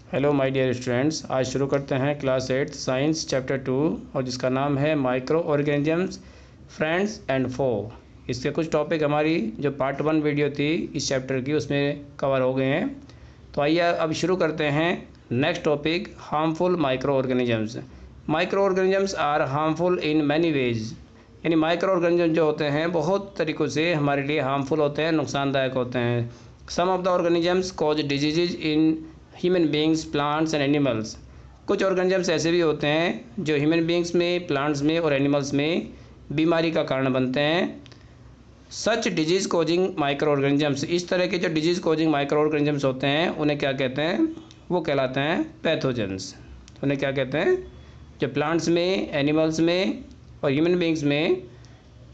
Hello my dear students, आज शुरू करते हैं क्लास 8 साइंस चैप्टर 2 और जिसका नाम है माइक्रो ऑर्गेनिजम्स फ्रेंड्स एंड फो। इसके कुछ टॉपिक हमारी जो पार्ट 1 वीडियो थी इस चैप्टर की उसमें कवर हो गए हैं। तो आइए अब शुरू करते हैं next topic, harmful micro organisms. Micro organisms are harmful in many ways, यानी माइक्रो ऑर्गेनिज्म जो होते हैं बहुत तरीक़ों से हमारे लिए हार्मफुल होते हैं, नुकसानदायक होते हैं। Some of the organisms cause disease in human beings, plants and animals. कुछ ऑर्गेनिजम्स ऐसे भी होते हैं जो ह्यूमन बींग्स में, प्लांट्स में और एनिमल्स में बीमारी का कारण बनते हैं। सच डिजीज़ कोजिंग माइक्रो ऑर्गेनिजम्स, इस तरह के जो डिजीज़ कोजिंग माइक्रो ऑर्गेनिजम्स होते हैं उन्हें क्या कहते हैं? वो कहलाते हैं पैथोजेंस। उन्हें क्या कहते हैं? जो प्लांट्स में, एनिमल्स में और ह्यूमन बींग्स में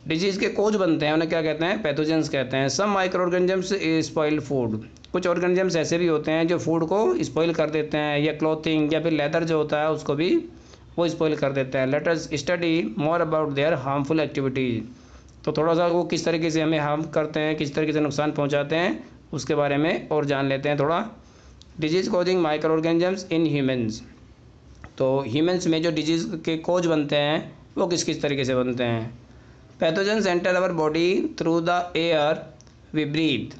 डिजीज़ के कोज बनते हैं उन्हें क्या कहते हैं? पैथोजेंस कहते हैं। Some micro organisms spoil food, कुछ ऑर्गेनिजम्स ऐसे भी होते हैं जो फूड को स्पॉइल कर देते हैं, या क्लॉथिंग या फिर लेदर जो होता है उसको भी वो स्पॉइल कर देते हैं। Late us study more about their harmful activities. तो थोड़ा सा वो किस तरीके से हमें हार्म करते हैं, किस तरीके से नुकसान पहुंचाते हैं, उसके बारे में और जान लेते हैं थोड़ा। Disease causing micro organisms in humans, तो ह्यूमन्स में जो डिजीज़ के कोज बनते हैं वो किस किस तरीके से बनते हैं? Pathogens enter our body through the air we breathe,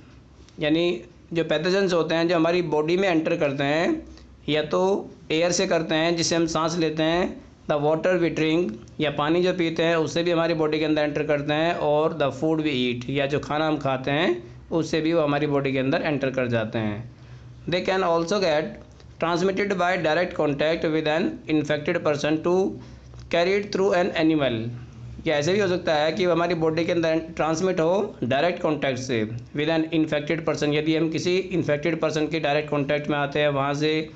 यानी जो पैथोजेंस होते हैं जो हमारी बॉडी में एंटर करते हैं या तो एयर से करते हैं जिससे हम सांस लेते हैं, द वाटर वी ड्रिंक या पानी जो पीते हैं उससे भी हमारी बॉडी के अंदर एंटर करते हैं, और द फूड वी ईट या जो खाना हम खाते हैं उससे भी वो हमारी बॉडी के अंदर एंटर कर जाते हैं। They can also get transmitted by direct contact with an infected person to carried through an animal, या ऐसे भी हो सकता है कि हमारी बॉडी के अंदर ट्रांसमिट हो डायरेक्ट कॉन्टैक्ट से विद एन इन्फेक्टेड पर्सन, यदि हम किसी इन्फेक्टेड पर्सन के डायरेक्ट कॉन्टैक्ट में आते हैं वहाँ से,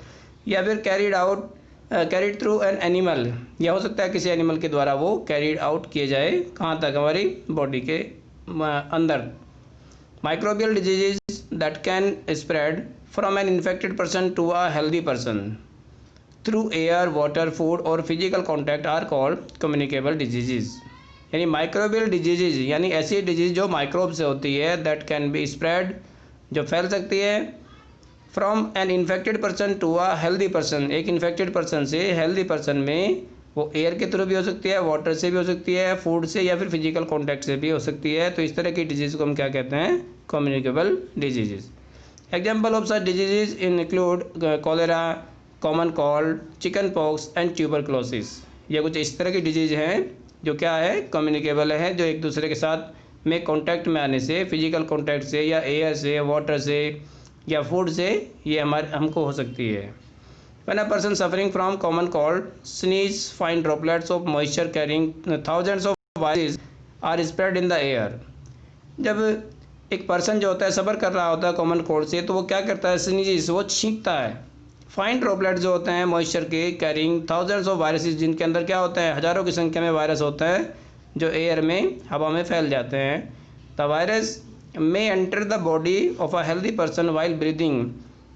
या फिर कैरीड थ्रू एन एनिमल, या हो सकता है किसी एनिमल के द्वारा वो कैरीड आउट किए जाए कहाँ तक? हमारी बॉडी के अंदर। Microbial disease that can spread from an infected person to a healthy person through air, water, food और physical contact are called communicable disease. यानी माइक्रोबियल डिजीज़ यानी ऐसी डिजीज़ जो माइक्रोब से होती है, दैट कैन बी स्प्रेड, जो फैल सकती है, from an infected person to a healthy person, एक इन्फेक्टेड पर्सन से हेल्दी पर्सन में। वो एयर के थ्रू भी हो सकती है, वाटर से भी हो सकती है, फूड से या फिर फिजिकल कॉन्टैक्ट से भी हो सकती है। तो इस तरह की डिजीज़ को हम क्या कहते हैं? Communicable disease. Example of such disease include cholera, common called, chicken pox and tuberculosis. ये कुछ इस तरह की डिजीज़ हैं जो क्या है? कम्युनिकेबल है, जो एक दूसरे के साथ में कांटेक्ट में आने से, फिजिकल कांटेक्ट से या एयर से, वाटर से या फूड से ये हमको हो सकती है। When a person suffering from common cold sneeze, fine droplets of moisture carrying thousands of viruses are spread in the air। जब एक पर्सन जो होता है सफ़र कर रहा होता है कॉमन कोल्ड से, तो वो क्या करता है? स्नीज, वो छींकता है। फाइन ड्रॉपलेट जो होते हैं मॉइस्चर के, कैरिंग थाउजेंड्स ऑफ वायरसेस, जिनके अंदर क्या होता है? हज़ारों की संख्या में वायरस होता है जो एयर में, हवा में फैल जाते हैं। द वायरस में enter the body of a healthy person while breathing,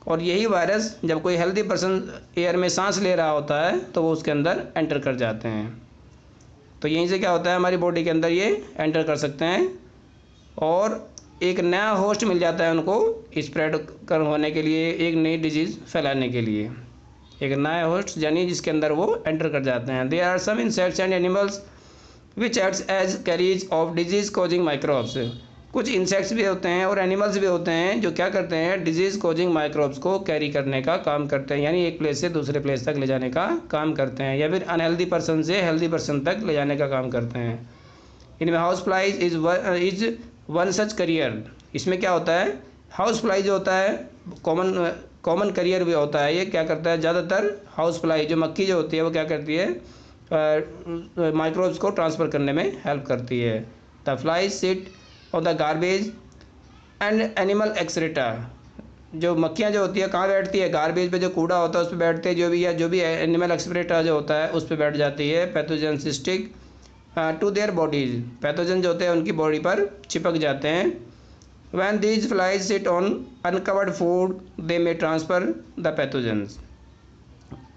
और यही वायरस जब कोई हेल्दी पर्सन एयर में सांस ले रहा होता है तो वो उसके अंदर एंटर कर जाते हैं। तो यहीं से क्या होता है? हमारी बॉडी के अंदर ये एंटर कर सकते हैं और एक नया होस्ट मिल जाता है उनको स्प्रेड कर होने के लिए, एक नई डिजीज़ फैलाने के लिए एक नया होस्ट यानी जिसके अंदर वो एंटर कर जाते हैं। There are some insects and animals which acts as carriers of disease causing microbes. कुछ इंसेक्ट्स भी होते हैं और एनिमल्स भी होते हैं जो क्या करते हैं? डिजीज़ कोजिंग माइक्रोब्स को कैरी करने का काम करते हैं, यानी एक प्लेस से दूसरे प्लेस तक ले जाने का काम करते हैं, या फिर अनहेल्दी पर्सन से हेल्दी पर्सन तक ले जाने का काम करते हैं। इनमें house flies is one such career. इसमें क्या होता है? हाउस फ्लाई जो होता है कॉमन करियर भी होता है। ये क्या करता है? ज़्यादातर हाउस फ्लाई जो मक्खी जो होती है वो क्या करती है? माइक्रोब्स को ट्रांसफ़र करने में हेल्प करती है। The fly sit on the garbage and animal excreta. जो मक्खियाँ जो होती है कहाँ बैठती है? गार्बेज पे जो कूड़ा होता है उस पर बैठते हैं, जो भी एनिमल एक्सक्रेटा जो होता है उस पर बैठ जाती है। Pathogens stick to their bodies, pathogen जो होते हैं उनकी बॉडी पर चिपक जाते हैं। When these flies sit on uncovered food they may transfer the pathogens.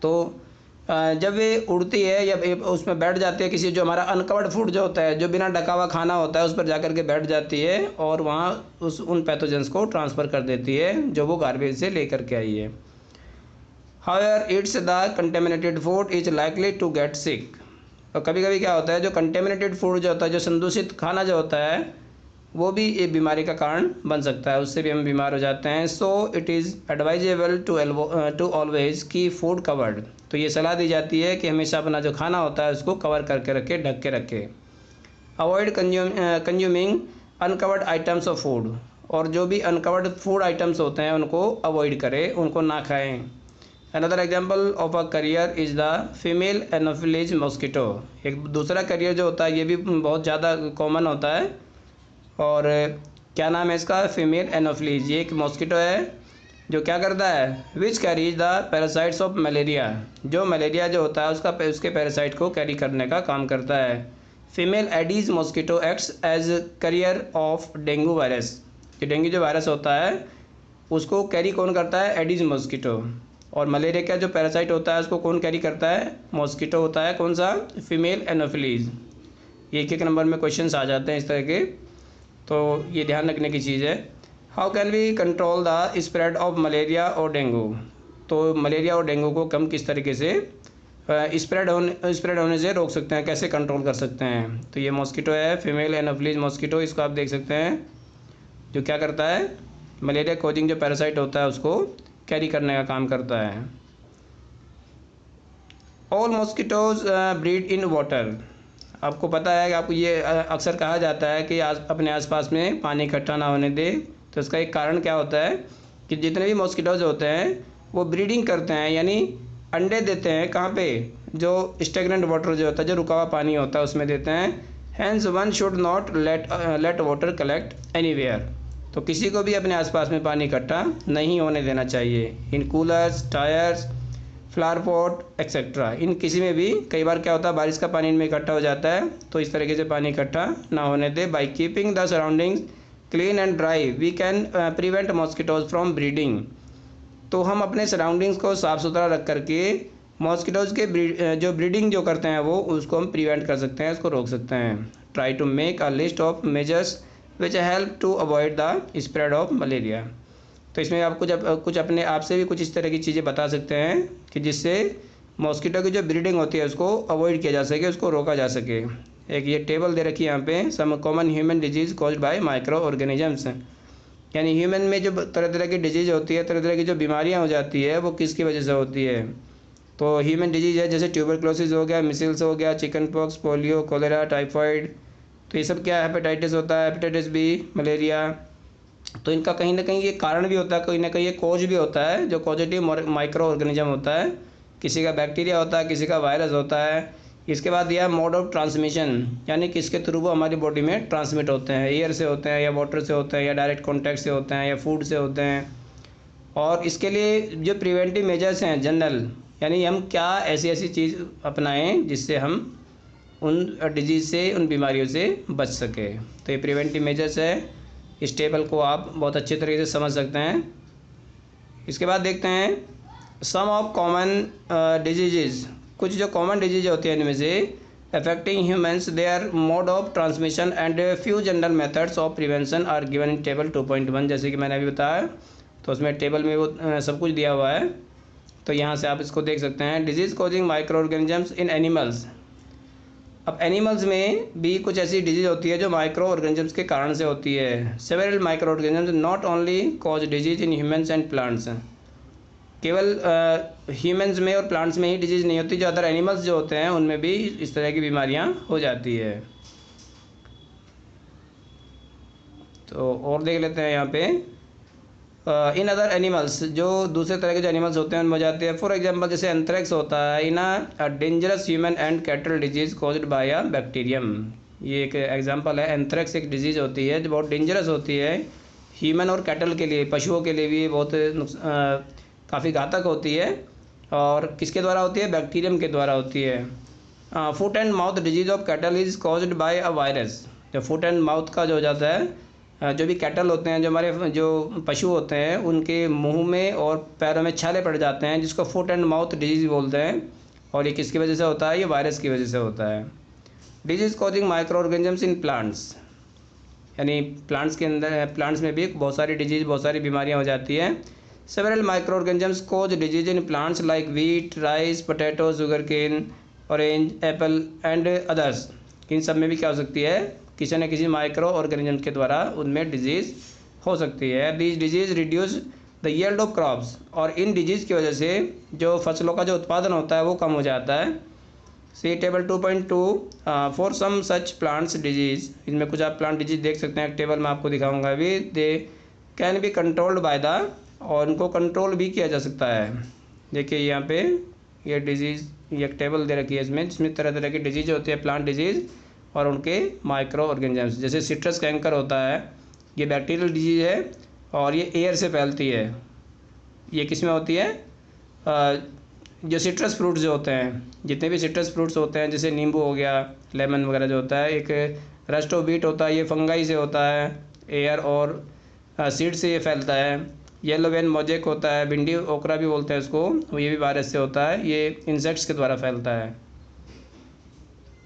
तो जब वे उड़ती है या उसमें बैठ जाती है किसी, जो हमारा अनकवर्ड फूड जो होता है, जो बिना ढका हुआ खाना होता है, उस पर जाकर के बैठ जाती है और वहाँ उन पैथोजेंस को ट्रांसफ़र कर देती है जो वो गार्बेज से लेकर के आई है। However it's the contaminated food is likely to get sick. और कभी कभी क्या होता है, जो कंटेमिनेटेड फूड जो होता है, जो संदूषित खाना जो होता है, वो भी एक बीमारी का कारण बन सकता है, उससे भी हम बीमार हो जाते हैं। So it is advisable to always keep food covered. तो ये सलाह दी जाती है कि हमेशा अपना जो खाना होता है उसको कवर करके रखे, ढक के रखे। Avoid consuming uncovered items of food. और जो भी अनकवर्ड फूड आइटम्स होते हैं उनको अवॉइड करें, उनको ना खाएं। Another example of a career is the female anopheles mosquito. एक दूसरा करियर जो होता है ये भी बहुत ज़्यादा कॉमन होता है। और क्या नाम है इसका, फीमेल एनोफिलीज। ये एक मॉस्किटो है जो क्या करता है, which carries the parasites of malaria. जो मलेरिया जो होता है उसके पैरासाइट को कैरी करने का काम करता है। Female Aedes mosquito acts as carrier of dengue virus. जो डेंगू जो वायरस होता है उसको कैरी कौन करता है, एडीज मॉस्किटो। और मलेरिया का जो पैरासाइट होता है उसको कौन कैरी करता है, मॉस्किटो होता है। कौन सा, फीमेल एनोफिलीज। ये एक नंबर में क्वेश्चन आ जाते हैं इस तरह के, तो ये ध्यान रखने की चीज़ है। How can we control the spread of malaria और डेंगू। तो मलेरिया और डेंगू को कम किस तरीके से स्प्रेड होने से रोक सकते हैं, कैसे कंट्रोल कर सकते हैं। तो ये मॉस्किटो है, फीमेल एनोफिलीज मॉस्किटो। इसको आप देख सकते हैं, जो क्या करता है, मलेरिया कोजिंग जो पैरासाइट होता है उसको कैरी करने का काम करता है। All mosquitoes breed in water. आपको पता है कि आपको ये अक्सर कहा जाता है कि अपने आसपास में पानी इकट्ठा ना होने दे। तो इसका एक कारण क्या होता है कि जितने भी मॉस्किटोज होते हैं वो ब्रीडिंग करते हैं, यानी अंडे देते हैं। कहाँ पे, जो स्टेगनेंट वाटर जो होता है, जो रुका हुआ पानी होता है उसमें देते हैं। Hence one should not let water collect anywhere. तो किसी को भी अपने आसपास में पानी इकट्ठा नहीं होने देना चाहिए। इन coolers, tyres, flower pot etcetera, इन किसी में भी कई बार क्या होता है, बारिश का पानी इनमें इकट्ठा हो जाता है। तो इस तरीके से पानी इकट्ठा ना होने दे। By keeping the surroundings clean and dry we can prevent mosquitoes from breeding. तो हम अपने सराउंडिंग्स को साफ़ सुथरा रख करके मॉस्किटोज़ के जो ब्रीडिंग जो करते हैं वो उसको हम प्रिवेंट कर सकते हैं, उसको रोक सकते हैं। Try to make a list of measures which help to avoid the spread of malaria. तो इसमें आप कुछ अपने आप से भी कुछ इस तरह की चीज़ें बता सकते हैं कि जिससे मॉस्किटो की जो ब्रीडिंग होती है उसको अवॉइड किया जा सके, उसको रोका जा सके। एक ये टेबल दे रखी है यहाँ पे, some common human disease caused by micro organisms. यानी ह्यूमन में जो तरह तरह की डिजीज़ होती है, तरह तरह की जो बीमारियाँ हो जाती है, वो किसकी वजह से होती है। तो ह्यूमन डिजीज़ है जैसे ट्यूबरक्लोसिस हो गया, मिसिल्स हो गया, chicken pox, polio, cholera, typhoid. तो ये सब क्या है, हेपेटाइटिस होता है, हेपेटाइटिस बी, मलेरिया। तो इनका कहीं ना कहीं ये कारण भी होता है, कहीं ना कहीं ये कोज भी होता है, जो पॉजिटिव माइक्रो ऑर्गेनिज्म होता है। किसी का बैक्टीरिया होता है, किसी का वायरस होता है। इसके बाद यह मोड ऑफ ट्रांसमिशन, यानी किसके थ्रू वो हमारी बॉडी में ट्रांसमिट होते हैं, एयर से होते हैं या वाटर से होते हैं या डायरेक्ट कॉन्टैक्ट से होते हैं या फूड से होते हैं। और इसके लिए जो प्रिवेंटिव मेजर्स हैं जनरल, यानी हम क्या ऐसी ऐसी चीज़ अपनाएं जिससे हम उन डिजीज़ से, उन बीमारियों से बच सके। तो ये प्रिवेंटिव मेजर्स है। इस टेबल को आप बहुत अच्छे तरीके से समझ सकते हैं। इसके बाद देखते हैं सम ऑफ कॉमन डिजीज़। कुछ जो कॉमन डिजीज होती है इनमें से affecting humans, their mode of transmission and few general methods of prevention are given in table 2.1। जैसे कि मैंने अभी बताया, तो उसमें टेबल में वो सब कुछ दिया हुआ है। तो यहाँ से आप इसको देख सकते हैं। Disease causing micro organisms in animals. अब एनिमल्स में भी कुछ ऐसी डिजीज होती है जो माइक्रो ऑर्गेनिजम्स के कारण से होती है। Several micro organisms not only cause disease in humans and plants. केवल ह्यूमंस में और प्लांट्स में ही डिजीज़ नहीं होती, जो अदर एनिमल्स जो होते हैं उनमें भी इस तरह की बीमारियां हो जाती है। तो और देख लेते हैं यहाँ पे इन अदर एनिमल्स, जो दूसरे तरह के जो एनिमल्स होते हैं उनमें हो जाते हैं। फॉर एग्जांपल जैसे एंथ्रेक्स होता है in a dangerous human and cattle disease caused by a bacterium. ये एक एग्जांपल है। एंथ्रेक्स एक डिजीज़ होती है जो बहुत डेंजरस होती है ह्यूमन और कैटल के लिए, पशुओं के लिए भी बहुत काफ़ी घातक होती है। और किसके द्वारा होती है, बैक्टीरियम के द्वारा होती है। Foot and mouth disease of cattle is caused by a virus. जो फुट एंड माउथ का जो हो जाता है, जो भी कैटल होते हैं, जो हमारे जो पशु होते हैं, उनके मुंह में और पैरों में छाले पड़ जाते हैं, जिसको फुट एंड माउथ डिजीज़ बोलते हैं। और ये किसकी वजह से होता है, ये वायरस की वजह से होता है। Disease causing micro organisms in plants, यानी प्लांट्स के अंदर, प्लांट्स में भी बहुत सारी डिजीज़, बहुत सारी बीमारियां हो जाती हैं। Several micro organisms cause disease in plants like wheat, rice, potato, sugar cane, orange, apple and others. इन सब में भी क्या हो सकती है, किसी न किसी माइक्रो ऑर्गेनिज्म के द्वारा उनमें डिजीज़ हो सकती है। These disease reduce the yield of crops, और इन डिजीज़ की वजह से जो फसलों का जो उत्पादन होता है वो कम हो जाता है। See table 2.2 for some such plants disease, इनमें कुछ आप प्लांट डिजीज़ देख सकते हैं, टेबल में आपको दिखाऊंगा अभी। They can be controlled by the, और उनको कंट्रोल भी किया जा सकता है। देखिए यहाँ पे ये डिजीज़, ये एक टेबल दे रखी है इसमें, जिसमें तरह तरह की डिजीज़ होती है, प्लांट डिजीज़ और उनके माइक्रो ऑर्गेनिजम्स। जैसे सिट्रस कैंकर होता है, ये बैक्टीरियल डिजीज़ है और ये एयर से फैलती है। ये किस में होती है, जो सिट्रस फ्रूट्स जो होते हैं, जितने भी सिट्रस फ्रूट्स होते हैं, जैसे नींबू हो गया, लेमन वगैरह जो होता है, एक रस्टोबीट होता है, ये फंगाई से होता है, एयर और सीड से ये फैलता है। येलो वेन मोजेक होता है, भिंडी ओकरा भी बोलते हैं इसको, ये भी वायरस से होता है, ये इंसेक्ट्स के द्वारा फैलता है।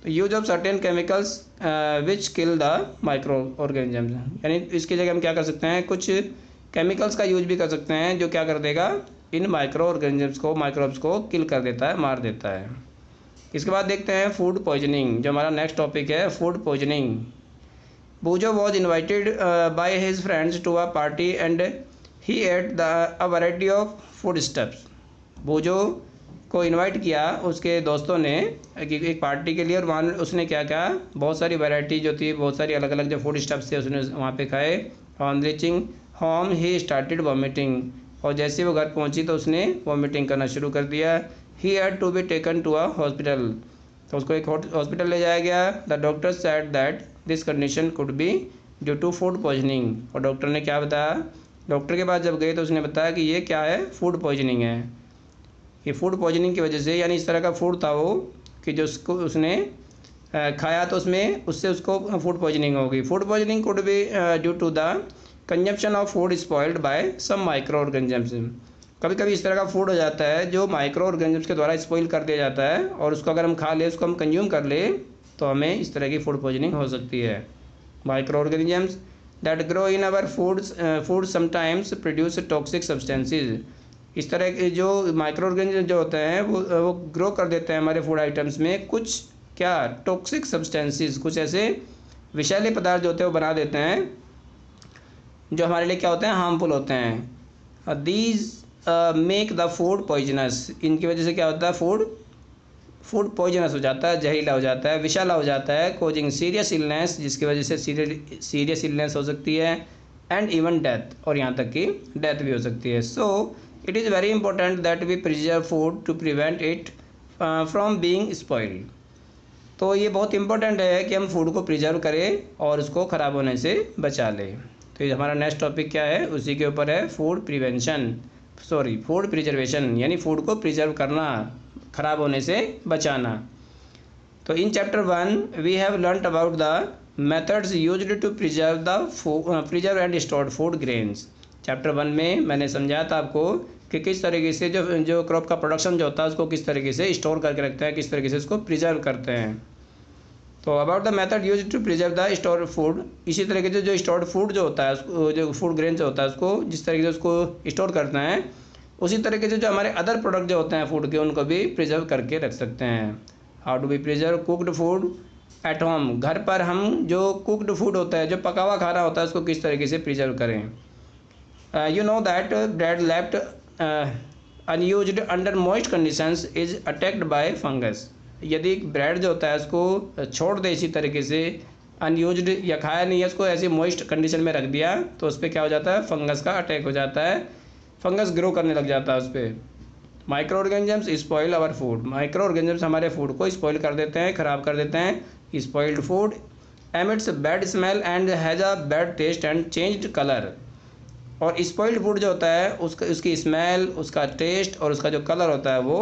Use of certain chemicals which kill the micro organisms, यानी इसकी जगह हम क्या कर सकते हैं, कुछ केमिकल्स का यूज भी कर सकते हैं जो क्या कर देगा, इन माइक्रो ऑर्गेनिजम्स को, माइक्रोब्स को किल कर देता है, मार देता है। इसके बाद देखते हैं फूड पॉइजनिंग, जो हमारा नेक्स्ट टॉपिक है, food poisoning. Boojho was invited by his friends to a party and he ate a variety of food stuffs. Boojho को इनवाइट किया उसके दोस्तों ने एक पार्टी के लिए, और वहाँ उसने क्या किया, बहुत सारी वैरायटी जो थी, बहुत सारी अलग अलग जो फूड स्टफ्स थे उसने वहाँ पे खाए। On reaching home he started vomiting, और जैसे वो घर पहुँची तो उसने वॉमिटिंग करना शुरू कर दिया। He had to be taken to a hospital, तो उसको एक हॉस्पिटल ले जाया गया। The doctor said that this condition could be due to food poisoning, और डॉक्टर ने क्या बताया, डॉक्टर के पास जब गए तो उसने बताया कि ये क्या है, फूड पॉइजनिंग है। ये फूड पॉइजनिंग की वजह से, यानी इस तरह का फूड था वो कि जो उसको उसने खाया तो उससे उसको फूड पॉइजनिंग हो गई। Food poisoning could be due to the consumption of food spoiled by some micro organisms. कभी कभी इस तरह का फूड हो जाता है जो माइक्रो ऑर्गेनिजम्स के द्वारा स्पॉइल कर दिया जाता है, और उसको अगर हम खा ले, उसको हम कंज्यूम कर ले, तो हमें इस तरह की फूड पॉइजनिंग हो सकती है। Micro organisms that grow in our food sometimes produce toxic substances. इस तरह के जो माइक्रो ऑर्गेनिज्म जो होते हैं वो ग्रो कर देते हैं हमारे फूड आइटम्स में कुछ क्या टॉक्सिक सब्सटेंसेस, कुछ ऐसे विषैले पदार्थ जो होते हैं वो बना देते हैं जो हमारे लिए क्या होते हैं, हार्मफुल होते हैं। These make the food poisonous, इनकी वजह से क्या होता है, फूड पॉइजनस हो जाता है, जहरीला हो जाता है, विषैला हो जाता है। कोजिंग सीरियस इलनेस, जिसकी वजह से सीरियस इलनेस हो सकती है, एंड इवन डेथ, और यहाँ तक कि डेथ भी हो सकती है। So it is very important that we preserve food to prevent it from being spoiled. तो ये बहुत इंपॉर्टेंट है कि हम फूड को प्रिजर्व करें और उसको ख़राब होने से बचा लें। तो ये हमारा नेक्स्ट टॉपिक क्या है, उसी के ऊपर है, फूड प्रिजर्वेशन, यानी फूड को प्रिजर्व करना, ख़राब होने से बचाना। तो in chapter 1 we have learned about the methods used to preserve and stored food grains. Chapter 1 में मैंने समझाया था आपको कि किस तरीके से जो क्रॉप का प्रोडक्शन जो होता है उसको किस तरीके से स्टोर करके रखते हैं, किस तरीके से उसको प्रिजर्व करते हैं। तो about the method use to preserve the store food, इसी तरीके से जो स्टोर्ड फूड जो होता है उसको, जो फूड ग्रेन जो होता है उसको जिस तरीके से उसको स्टोर करते हैं, उसी तरीके से जो हमारे अदर प्रोडक्ट जो होते हैं फूड के, उनको भी प्रिजर्व करके रख सकते हैं। How to be preserve cooked food at home, घर पर हम जो कुकड फूड होता है, जो पका हुआ खाना होता है, उसको किस तरीके से प्रिजर्व करें। You know that bread left unused under moist conditions is attacked by fungus। यदि ब्रेड जो होता है उसको छोड़ दे इसी तरीके से, अनयूज्ड या खाया नहीं है उसको, ऐसी मॉइस्ट कंडीशन में रख दिया, तो उस पर क्या हो जाता है, फंगस का अटैक हो जाता है, फंगस ग्रो करने लग जाता है उस पर। Micro organisms spoil our food, micro organisms हमारे फूड को स्पॉइल कर देते हैं, ख़राब कर देते हैं। Spoiled food emits bad smell and has a bad taste and changed colour, और स्पॉइल्ड फूड जो होता है उसकी स्मेल, उसका टेस्ट और उसका जो कलर होता है वो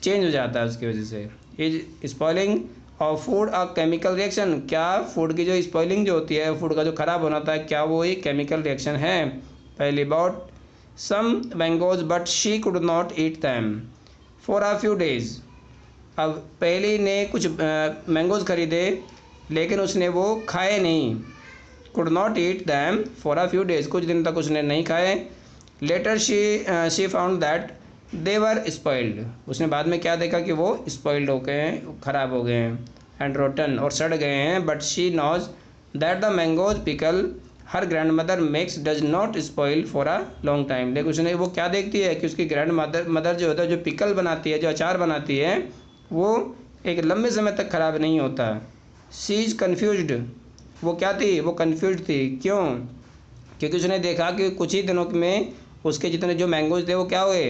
चेंज हो जाता है उसकी वजह से। Is spoiling of food a chemical reaction, क्या फूड की जो स्पॉइलिंग जो होती है, फूड का जो ख़राब होना होता है, क्या वो एक केमिकल रिएक्शन है। पहली बात, some mangoes but she could not eat them for a few days. अब पहली ने कुछ मैंगोज खरीदे लेकिन उसने वो खाए नहीं, could not eat them for a few days, कुछ दिन तक उसने नहीं खाए। Later she found that they were spoiled, उसने बाद में क्या देखा कि वो स्पॉइल्ड हो गए हैं, ख़राब हो गए हैं, एंड रोटन और सड़ गए हैं। But she knows that the mangoes pickle her grandmother makes does not spoil for a long time. लेकिन उसने वो क्या देखती है कि उसकी ग्रैंड मदर जो होता है, जो पिकल बनाती है, जो अचार बनाती है, वो एक लंबे समय तक ख़राब नहीं होता। शी इज़ कन्फ्यूज्ड, वो क्या थी, वो कन्फ्यूज थी। क्यों? क्योंकि उसने देखा कि कुछ ही दिनों में उसके जितने जो मैंगोज थे वो क्या हुए,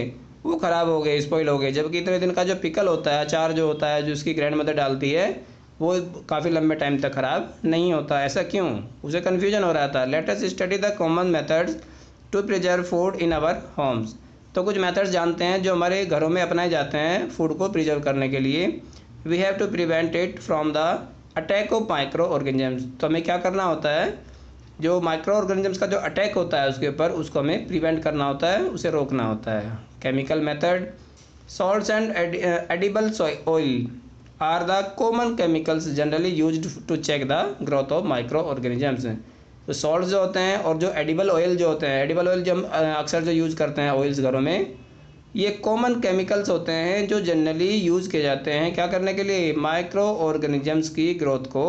वो ख़राब हो गए, स्पॉइल हो गए। जबकि इतने दिन का जो पिकल होता है, अचार जो होता है, जो उसकी ग्रैंड मदर डालती है, वो काफ़ी लंबे टाइम तक ख़राब नहीं होता। ऐसा क्यों? उसे कन्फ्यूजन हो रहा था। Let us study the common methods to preserve food in our homes. तो कुछ मेथड्स जानते हैं जो हमारे घरों में अपनाए जाते हैं फूड को प्रिजर्व करने के लिए। We have to prevent it from the attack of micro organisms. तो हमें क्या करना होता है, जो माइक्रो ऑर्गेनिजम्स का जो अटैक होता है उसके ऊपर, उसको हमें प्रिवेंट करना होता है, उसे रोकना होता है। Chemical method, salts and edible oil are the common chemicals generally used to check the growth of micro organisms. तो सॉल्ट्स जो होते हैं और जो एडिबल ऑयल जो होते हैं, एडिबल ऑयल जो हम अक्सर जो यूज़ करते हैं ऑयल्स घरों में, ये कॉमन केमिकल्स होते हैं जो जनरली यूज़ किए जाते हैं क्या करने के लिए, माइक्रो ऑर्गेनिजम्स की ग्रोथ को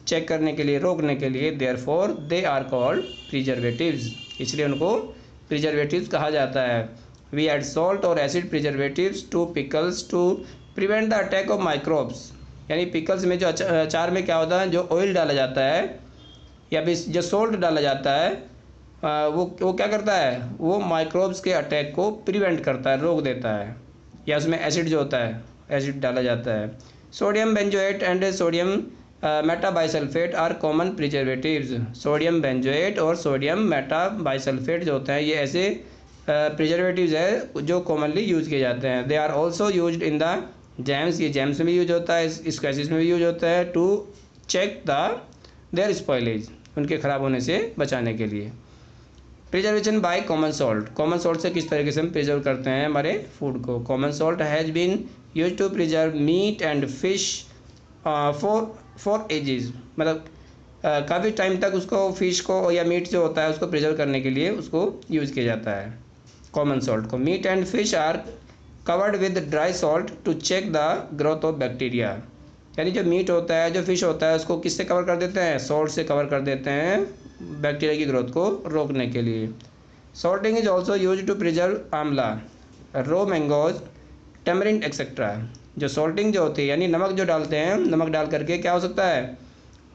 चेक करने के लिए, रोकने के लिए। Therefore they are called preservatives, इसलिए उनको प्रिजर्वेटिव्स कहा जाता है। वी ऐड सॉल्ट और acid preservatives to pickles to prevent the attack of microbes. यानी पिकल्स में जो अचार में क्या होता है, जो ऑयल डाला जाता है या फिर जो सॉल्ट डाला जाता है, वो क्या करता है, वो माइक्रोब्स के अटैक को प्रिवेंट करता है, रोक देता है। या उसमें एसिड जो होता है, एसिड डाला जाता है। Sodium benzoate and sodium metabisulphite are common preservatives. Sodium benzoate और सोडियम मेटाबाइसल्फेट जो होते हैं, ये ऐसे प्रिजर्वेटिव्स है जो कॉमनली यूज़ किए जाते हैं। They are also used in the jams, ये जैम्स में भी यूज होता है, स्क्वैशेस में भी यूज होता है, to check the their spoilage, उनके ख़राब होने से बचाने के लिए। Preservation by common salt, common salt से किस तरीके से हम प्रिजर्व करते हैं हमारे फूड को। Common salt has been use to preserve meat and fish for ages, मतलब काफ़ी टाइम तक उसको, फिश को या मीट जो होता है उसको प्रिजर्व करने के लिए उसको यूज़ किया जाता है कॉमन सॉल्ट को। Meat and fish are covered with dry salt to check the growth of bacteria. यानी जो मीट होता है, जो फिश होता है, उसको किससे कवर कर देते हैं, सॉल्ट से कवर कर देते हैं, बैक्टीरिया की ग्रोथ को रोकने के लिए। Salting is also use to preserve amla, raw mangoes, tamarind etcetera. जो सॉल्टिंग जो होती है, यानी नमक जो डालते हैं, नमक डाल करके क्या हो सकता है,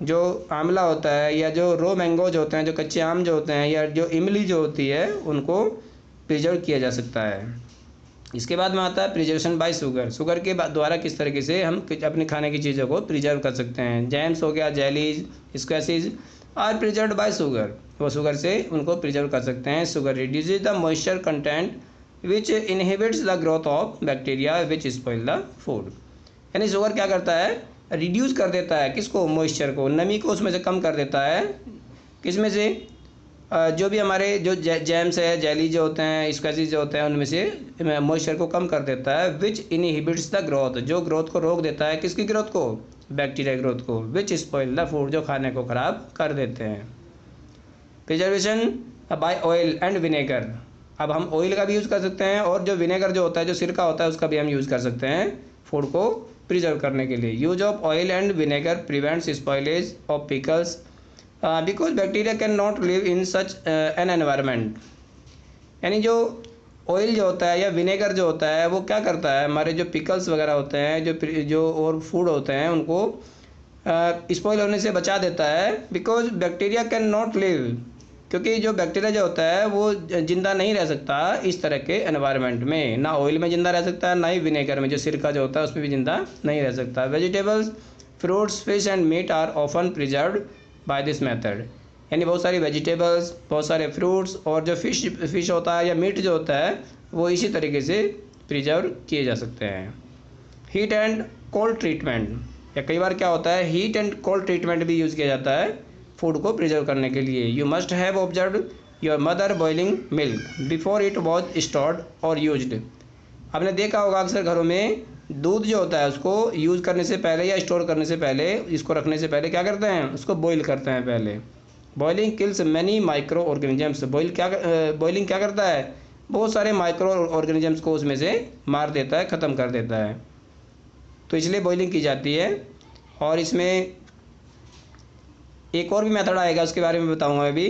जो आंवला होता है या जो रो मैंगोज होते हैं, जो कच्चे आम जो होते हैं, या जो इमली जो होती है, उनको प्रिजर्व किया जा सकता है। इसके बाद में आता है प्रिजर्वेशन बाय शुगर। शुगर के द्वारा किस तरीके से हम अपने खाने की चीज़ों को प्रिजर्व कर सकते हैं। जैम्स हो गया, jellies, squashes are preserved by sugar, वो शुगर से उनको प्रिजर्व कर सकते हैं। Sugar reduces the moisture content which inhibits the growth of bacteria which spoil the food. यानी शुगर क्या करता है, रिड्यूस कर देता है किसको, मॉइस्चर को, नमी को उसमें से कम कर देता है। किस में से, जो भी हमारे जो जैम्स है, जेली जो होते हैं, स्क्वैशेज जो होते हैं, उनमें से मॉइस्चर को कम कर देता है। विच इनहिबिट्स द ग्रोथ, जो ग्रोथ को रोक देता है, किसकी ग्रोथ को, बैक्टीरिया ग्रोथ को। विच स्पॉइल द फूड, जो खाने को ख़राब कर देते हैं। Preservation by oil and vinegar, अब हम ऑयल का भी यूज़ कर सकते हैं, और जो विनेगर जो होता है, जो सिरका होता है, उसका भी हम यूज़ कर सकते हैं फूड को प्रिजर्व करने के लिए। Use of oil and vinegar prevents spoilage of pickles because bacteria can not live in such an environment. यानी जो ऑयल जो होता है या विनेगर जो होता है, वो क्या करता है, हमारे जो पिकल्स वगैरह होते हैं, जो और फूड होते हैं, उनको स्पॉइल होने से बचा देता है। Because bacteria can not live, क्योंकि जो बैक्टीरिया जो होता है वो ज़िंदा नहीं रह सकता इस तरह के एनवायरनमेंट में, ना ऑयल में ज़िंदा रह सकता है, ना ही विनेगर में, जो सिरका जो होता है उसमें भी ज़िंदा नहीं रह सकता। Vegetables, fruits, fish and meat are often preserved by this method. यानी बहुत सारी वेजिटेबल्स, बहुत सारे फ्रूट्स और जो फिश होता है या मीट जो होता है, वो इसी तरीके से प्रिजर्व किए जा सकते हैं। हीट एंड कोल्ड ट्रीटमेंट, या कई बार क्या होता है, हीट एंड कोल्ड ट्रीटमेंट भी यूज़ किया जाता है फूड को प्रिजर्व करने के लिए। You must have observe your mother boiling milk before it was stored और यूज्ड। आपने देखा होगा अक्सर घरों में दूध जो होता है, उसको यूज़ करने से पहले या स्टोर करने से पहले, इसको रखने से पहले क्या करते हैं, उसको बॉईल करते हैं पहले। Boiling kills many micro organisms, boiling क्या करता है, बहुत सारे माइक्रो ऑर्गेनिजम्स को उसमें से मार देता है, ख़त्म कर देता है। तो इसलिए बॉइलिंग की जाती है। और इसमें एक और भी मेथड आएगा, उसके बारे में बताऊंगा अभी,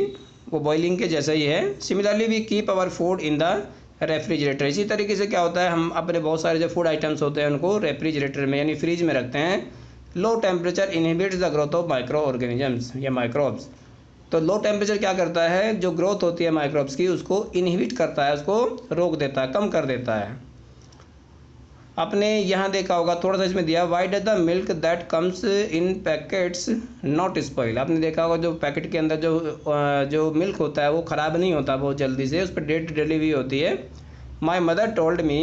वो बॉइलिंग के जैसा ही है। Similarly we keep our food in the refrigerator. इसी तरीके से क्या होता है, हम अपने बहुत सारे जो फूड आइटम्स होते हैं उनको रेफ्रिजरेटर में यानी फ्रिज में रखते हैं। Low temperature inhibits the growth of micro organisms या माइक्रोब्स। तो लो टेम्परेचर क्या करता है, जो ग्रोथ होती है माइक्रोब्स की उसको इनहिबिट करता है, उसको रोक देता है, कम कर देता है। आपने यहाँ देखा होगा, थोड़ा सा इसमें दिया, why does the milk that comes in packets not spoil. आपने देखा होगा जो पैकेट के अंदर जो मिल्क होता है वो ख़राब नहीं होता बहुत जल्दी से, उस पर डेट डली हुई होती है। My mother told me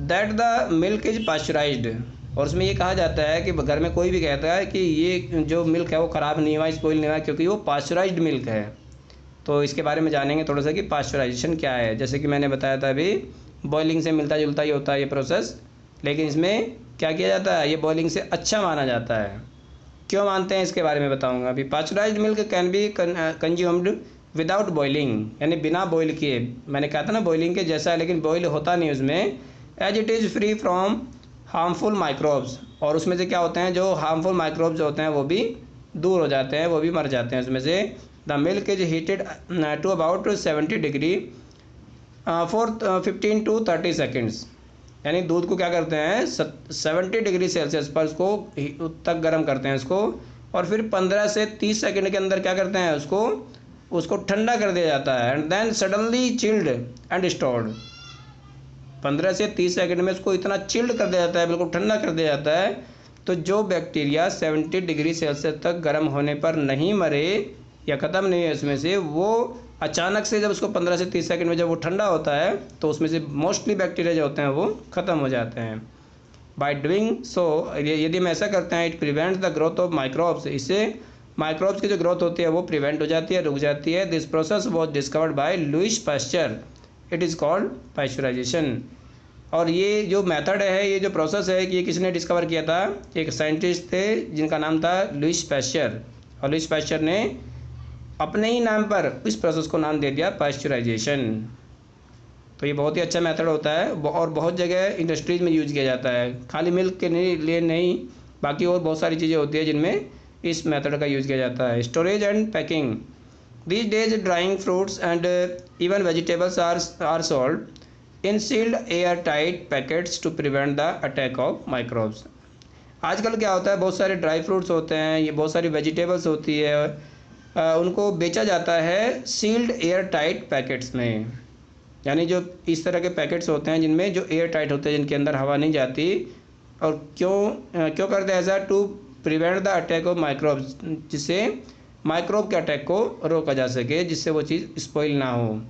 that the milk is pasteurised. और उसमें ये कहा जाता है कि घर में कोई भी कहता है कि ये जो मिल्क है वो ख़राब नहीं हुआ, स्पॉइल नहीं हुआ, क्योंकि वो पास्चराइज्ड मिल्क है। तो इसके बारे में जानेंगे थोड़ा सा कि पास्चराइजेशन क्या है। जैसे कि मैंने बताया था अभी, बॉइलिंग से मिलता जुलता ही होता है ये प्रोसेस, लेकिन इसमें क्या किया जाता है, ये बॉइलिंग से अच्छा माना जाता है। क्यों मानते हैं इसके बारे में बताऊंगा अभी। Pasteurised milk can be consumed without boiling, यानी बिना बॉईल किए। मैंने कहा था ना बॉइलिंग के जैसा है, लेकिन बॉईल होता नहीं उसमें। As it is free from harmful microbes. और उसमें से क्या होते हैं, जो हार्मफुल माइक्रोब्स होते हैं वो भी दूर हो जाते हैं, वो भी मर जाते हैं उसमें से। The milk is heated to about 70 degree for 15 to 30 seconds. यानी दूध को क्या करते हैं 70 डिग्री सेल्सियस पर उसको तक गर्म करते हैं उसको, और फिर 15 से 30 सेकेंड के अंदर क्या करते हैं उसको ठंडा कर दिया जाता है। And then suddenly chilled and stored. 15 से 30 सेकेंड में उसको इतना चिल्ड कर दिया जाता है, बिल्कुल ठंडा कर दिया जाता है। तो जो बैक्टीरिया 70 डिग्री सेल्सियस तक गर्म होने पर नहीं मरे या ख़त्म नहीं है उसमें से, वो अचानक से जब उसको 15 से 30 सेकंड में जब वो ठंडा होता है तो उसमें से मोस्टली बैक्टीरिया जो होते हैं वो ख़त्म हो जाते हैं। बाय डूइंग सो, यदि हम ऐसा करते हैं, it prevents the growth of microbes. इससे माइक्रोब्स की जो ग्रोथ होती है वो प्रिवेंट हो जाती है, रुक जाती है। This process was discovered by Louis Pasteur. It is called pasteurisation. और ये जो मेथड है, ये जो प्रोसेस है, कि ये किसने डिस्कवर किया था, एक साइंटिस्ट थे जिनका नाम था लुईस पास्चर। और लुईस पास्चर ने अपने ही नाम पर इस प्रोसेस को नाम दे दिया पास्चराइजेशन। तो ये बहुत ही अच्छा मेथड होता है और बहुत जगह इंडस्ट्रीज में यूज किया जाता है, खाली मिल्क के लिए नहीं, बाकी और बहुत सारी चीज़ें होती है जिनमें इस मेथड का यूज़ किया जाता है। Storage and packing. These days drying fruits and even vegetables are sold in sealed airtight packets to prevent the attack of microbes. आजकल क्या होता है, बहुत सारे ड्राई फ्रूट्स होते हैं, ये बहुत सारी वेजिटेबल्स होती है, उनको बेचा जाता है सील्ड एयर टाइट पैकेट्स में। यानी जो इस तरह के पैकेट्स होते हैं जिनमें जो एयर टाइट होते हैं, जिनके अंदर हवा नहीं जाती। और क्यों करते हैं ऐसा, to prevent the attack of microbes, जिससे माइक्रोब के अटैक को रोका जा सके, जिससे वो चीज़ स्पॉइल ना हो।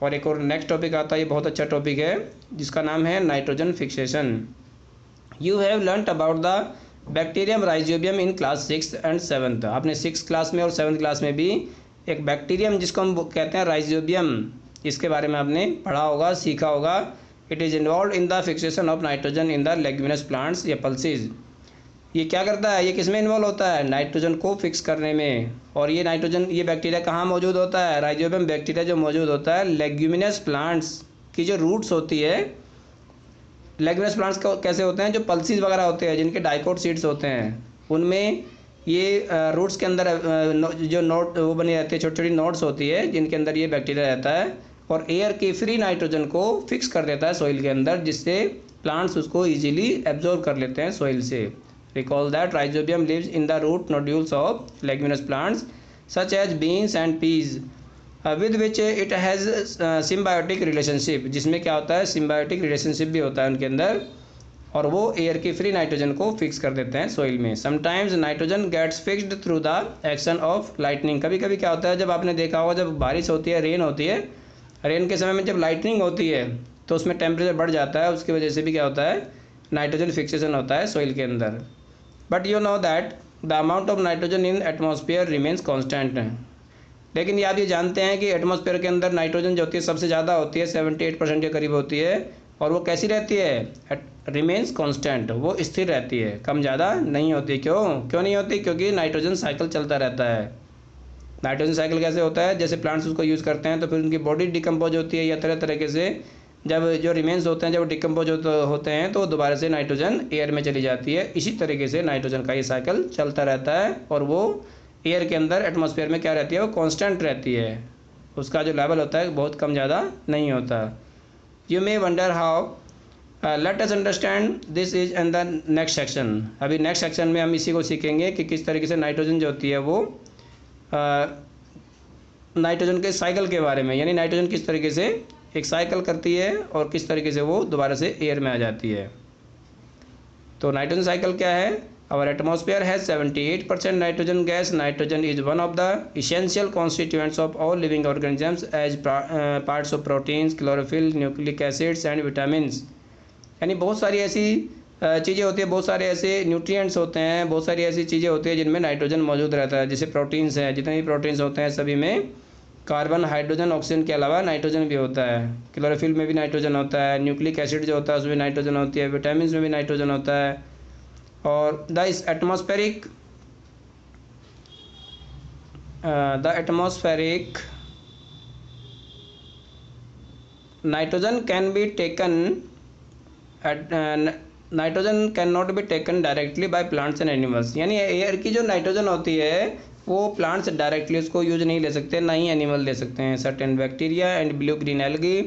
और एक और नेक्स्ट टॉपिक आता है, ये बहुत अच्छा टॉपिक है, जिसका नाम है nitrogen fixation. You have learn about the bacterium rhizobium in class 6 and 7। आपने 6 क्लास में और 7 क्लास में भी एक बैक्टीरियम, जिसको हम कहते हैं राइजोबियम, इसके बारे में आपने पढ़ा होगा, सीखा होगा। It is involve in the fixation of nitrogen in the leguminous plants या पल्सीज। ये क्या करता है, ये किस में इन्वॉल्व होता है, नाइट्रोजन को फिक्स करने में। और ये नाइट्रोजन, ये बैक्टीरिया कहाँ मौजूद होता है, राइजोबियम बैक्टीरिया जो मौजूद होता है लेग्यूमिनस प्लांट्स की जो रूट्स होती है। लेग्यूमिनस प्लांट्स कैसे होते हैं, जो पल्सीज वगैरह होते हैं, जिनके डाइकोट सीड्स होते हैं, उनमें ये रूट्स के अंदर जो नोड वो बनी रहती है, छोटी छोटी नोड्स होती है, जिनके अंदर ये बैक्टीरिया रहता है, और एयर की फ्री नाइट्रोजन को फिक्स कर देता है सॉइल के अंदर, जिससे प्लांट्स उसको इजीली एब्जॉर्ब कर लेते हैं सॉइल से। Recall that rhizobium lives in the root nodules of leguminous plants such as beans and peas with which it has symbiotic relationship. जिसमें क्या होता है, सिम्बायोटिक रिलेशनशिप भी होता है उनके अंदर, और वो एयर की फ्री नाइट्रोजन को फिक्स कर देते हैं सॉइल में। Sometimes nitrogen gets fixed through the action of lightning. कभी कभी क्या होता है, जब आपने देखा होगा, जब बारिश होती है, रेन होती है, रेन के समय में जब लाइटनिंग होती है तो उसमें टेम्परेचर बढ़ जाता है, उसकी वजह से भी क्या होता है, नाइट्रोजन फिक्सेशन होता है सॉइल के अंदर। But you know that the amount of nitrogen in atmosphere remains constant. लेकिन ये आप ये जानते हैं कि एटमॉस्फेयर के अंदर नाइट्रोजन जो होती है सबसे ज़्यादा होती है, 78% के करीब होती है। और वो कैसी रहती है, रिमेन्स कांस्टेंट, वो स्थिर रहती है, कम ज़्यादा नहीं होती। क्यों नहीं होती, क्योंकि नाइट्रोजन साइकिल चलता रहता है। नाइट्रोजन साइकिल कैसे होता है, जैसे प्लांट्स उसको यूज़ करते हैं तो फिर उनकी बॉडी डिकम्पोज होती है या तरह तरीके से जब जो रिमेन्स होते हैं जब डिकम्पोज होते हैं तो दोबारा से नाइट्रोजन एयर में चली जाती है। इसी तरीके से नाइट्रोजन का ये साइकिल चलता रहता है और वो एयर के अंदर एटमॉस्फेयर में क्या रहती है, वो कांस्टेंट रहती है, उसका जो लेवल होता है बहुत कम ज़्यादा नहीं होता। You may wonder how, let us understand this is in the next section. अभी नेक्स्ट सेक्शन में हम इसी को सीखेंगे कि किस तरीके से नाइट्रोजन जो होती है वो नाइट्रोजन के साइकिल के बारे में, यानी नाइट्रोजन किस तरीके से एक साइकिल करती है और किस तरीके से वो दोबारा से एयर में आ जाती है। तो नाइट्रोजन साइकिल क्या है, our atmosphere has 78% nitrogen gas. Nitrogen is one of the essential constituents of all living organisms as parts of proteins, chlorophyll, nucleic acids and vitamins. यानी बहुत सारी ऐसी चीज़ें होती है, बहुत सारे ऐसे न्यूट्रिएंट्स होते हैं, बहुत सारी ऐसी चीज़ें होती है जिनमें नाइट्रोजन मौजूद रहता है। जैसे प्रोटीन्स हैं, जितने भी प्रोटीन्स होते हैं सभी में कार्बन, हाइड्रोजन, ऑक्सीजन के अलावा नाइट्रोजन भी होता है। क्लोरोफिल में भी नाइट्रोजन होता है, न्यूक्लिक एसिड जो होता है उसमें नाइट्रोजन होती है, विटामिन में भी नाइट्रोजन होता है। और the atmospheric nitrogen can be taken nitrogen can not be taken directly by plants and animals. यानी एयर की जो नाइट्रोजन होती है वो प्लांट्स डायरेक्टली उसको यूज नहीं ले सकते, ना ही एनिमल ले सकते हैं। Certain bacteria and blue green algae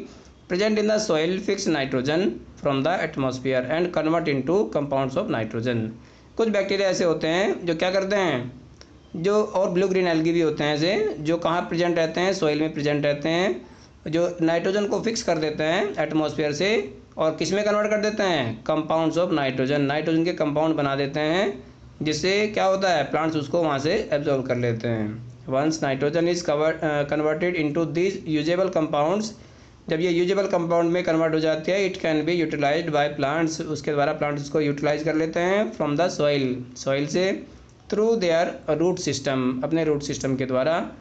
present in the soil fix nitrogen from the atmosphere and convert into compounds of nitrogen. कुछ बैक्टीरिया ऐसे होते हैं जो क्या करते हैं, जो और ब्लू ग्रीन एल्गी भी होते हैं ऐसे जो कहाँ प्रेजेंट रहते हैं, सॉइल में प्रेजेंट रहते हैं, जो नाइट्रोजन को फिक्स कर देते हैं एटमॉस्फेयर से और किस में कन्वर्ट कर देते हैं, कंपाउंड्स ऑफ नाइट्रोजन, नाइट्रोजन के कंपाउंड बना देते हैं, जिससे क्या होता है प्लांट्स उसको वहाँ से एब्जॉर्व कर लेते हैं। Once nitrogen is converted into these usable compounds, जब ये यूजेबल कंपाउंड में कन्वर्ट हो जाती है, it can be utilised by plants, उसके द्वारा प्लांट्स उसको यूटिलाइज कर लेते हैं फ्रॉम द सॉइल से थ्रू देयर रूट सिस्टम, अपने रूट सिस्टम के द्वारा।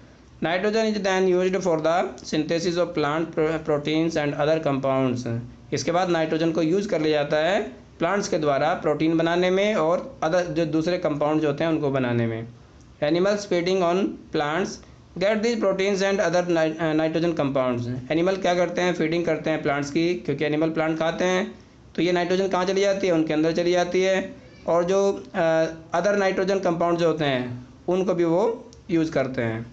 Nitrogen is then used for the synthesis of plant proteins and other compounds. इसके बाद नाइट्रोजन को यूज़ कर लिया जाता है प्लांट्स के द्वारा प्रोटीन बनाने में और अदर जो दूसरे कंपाउंड जो होते हैं उनको बनाने में। Animals feeding on plants get these proteins and other nitrogen compounds. Animal क्या करते हैं, फीडिंग करते हैं प्लांट्स की, क्योंकि एनिमल प्लांट खाते हैं तो ये नाइट्रोजन कहाँ चली जाती है, उनके अंदर चली जाती है, और जो अदर नाइट्रोजन कंपाउंड जो होते हैं उनको भी वो यूज़ करते हैं।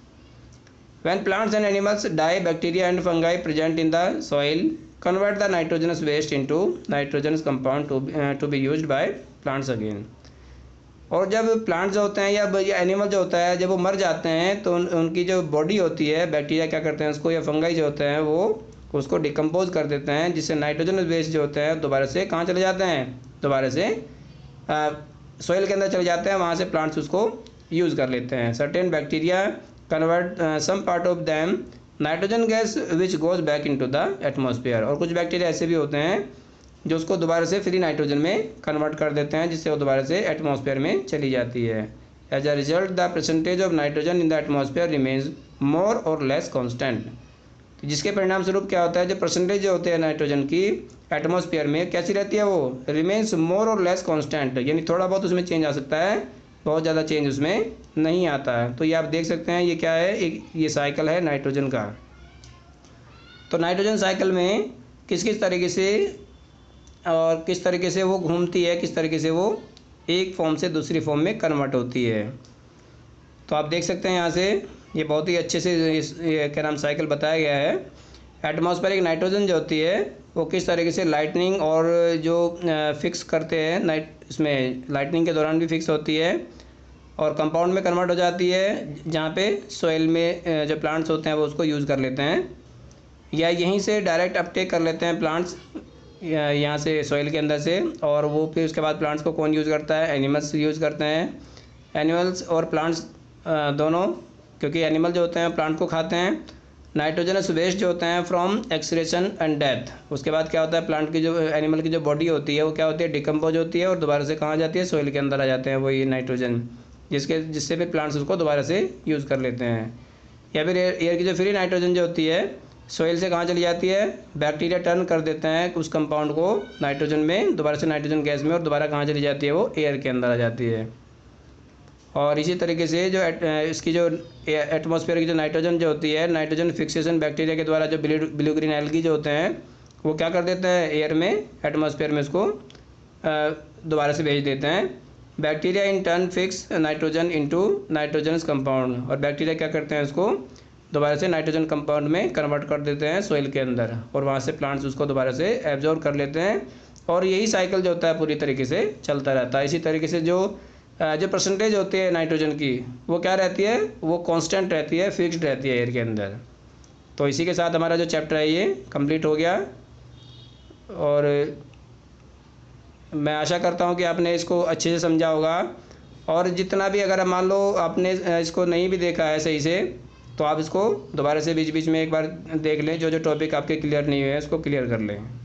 When plants and animals die, bacteria and fungi present in the soil convert the nitrogenous waste into nitrogenous compound to be used by plants again। और जब प्लांट्स जो होते हैं या एनिमल जो होता है जब वो मर जाते हैं तो उनकी जो बॉडी होती है, बैक्टीरिया क्या करते हैं उसको, या फंगाई जो होते हैं वो उसको डिकम्पोज कर देते हैं, जिससे नाइट्रोजनस वेस्ट जो होते हैं दोबारा से कहाँ चले जाते हैं, दोबारा से सॉइल के अंदर चले जाते हैं, वहाँ से प्लांट्स उसको यूज़ कर लेते हैं। Certain bacteria convert some part of them nitrogen gas which goes back into the atmosphere. और कुछ बैक्टीरिया ऐसे भी होते हैं जो उसको दोबारा से फ्री नाइट्रोजन में कन्वर्ट कर देते हैं, जिससे वो दोबारा से एटमॉस्फेयर में चली जाती है। As a result the percentage of nitrogen in the atmosphere remains more और लेस कॉन्स्टेंट। तो जिसके परिणाम स्वरूप क्या होता है, जो परसेंटेज जो होते हैं नाइट्रोजन की एटमॉस्फेयर में कैसी रहती है, वो रिमेन्स मोर और लेस कॉन्स्टेंट, यानी थोड़ा बहुत उसमें चेंज आ सकता है, बहुत ज़्यादा चेंज उसमें नहीं आता है। तो ये आप देख सकते हैं ये क्या है, एक ये साइकिल है नाइट्रोजन का। तो नाइट्रोजन साइकिल में किस किस तरीके से और किस तरीके से वो घूमती है, किस तरीके से वो एक फॉर्म से दूसरी फॉर्म में कन्वर्ट होती है। तो आप देख सकते हैं यहाँ से ये बहुत ही अच्छे से ये क्या नाम साइकिल बताया गया है। एटमॉस्फेरिक नाइट्रोजन जो होती है वो किस तरीके से लाइटनिंग और जो फिक्स करते हैं इसमें लाइटनिंग के दौरान भी फिक्स होती है और कंपाउंड में कन्वर्ट हो जाती है, जहाँ पे सॉइल में जो प्लांट्स होते हैं वो उसको यूज़ कर लेते हैं, या यहीं से डायरेक्ट अपटेक कर लेते हैं प्लांट्स यहाँ से सॉइल के अंदर से, और वो फिर उसके बाद प्लांट्स को कौन यूज़ करता है, एनिमल्स यूज़ करते हैं। एनिमल्स और प्लांट्स दोनों, क्योंकि एनिमल जो होते हैं प्लांट को खाते हैं। नाइट्रोजनस वेस्ट जो होते हैं फ्रॉम एक्सक्रीशन एंड डेथ, उसके बाद क्या होता है प्लांट की जो एनिमल की जो बॉडी होती है वो क्या होती है, डिकम्पोज होती है और दोबारा से कहाँ जाती है, सॉइल के अंदर आ जाते हैं वही नाइट्रोजन, जिससे फिर प्लांट्स उसको दोबारा से यूज़ कर लेते हैं। या फिर एयर की जो फ्री नाइट्रोजन जो होती है सॉइल से कहाँ चली जाती है, बैक्टीरिया टर्न कर देते हैं उस कंपाउंड को नाइट्रोजन में, दोबारा से नाइट्रोजन गैस में, और दोबारा कहाँ चली जाती है, वो एयर के अंदर आ जाती है। और इसी तरीके से जो इसकी जो एटमॉस्फेयर की जो नाइट्रोजन जो होती है, नाइट्रोजन फिक्सेशन बैक्टीरिया के द्वारा जो ब्लू ग्रीन एल्गी जो होते हैं वो क्या कर देते हैं, एयर में, एटमॉस्फेयर में उसको दोबारा से भेज देते हैं। Bacteria in turn fix nitrogen into nitrogenous compound, और बैक्टीरिया क्या करते हैं, उसको दोबारा से नाइट्रोजन कंपाउंड में कन्वर्ट कर देते हैं सॉइल के अंदर, और वहाँ से प्लांट्स उसको दोबारा से एब्जॉर्ब कर लेते हैं। और यही साइकिल जो होता है पूरी तरीके से चलता रहता है। इसी तरीके से जो परसेंटेज होती है नाइट्रोजन की, वो क्या रहती है, वो कांस्टेंट रहती है, फिक्स्ड रहती है एयर के अंदर। तो इसी के साथ हमारा जो चैप्टर है ये कंप्लीट हो गया, और मैं आशा करता हूँ कि आपने इसको अच्छे से समझा होगा। और जितना भी अगर मान लो आपने इसको नहीं भी देखा है सही से, तो आप इसको दोबारा से बीच बीच में एक बार देख लें, जो जो टॉपिक आपके क्लियर नहीं हुए हैं उसको क्लियर कर लें।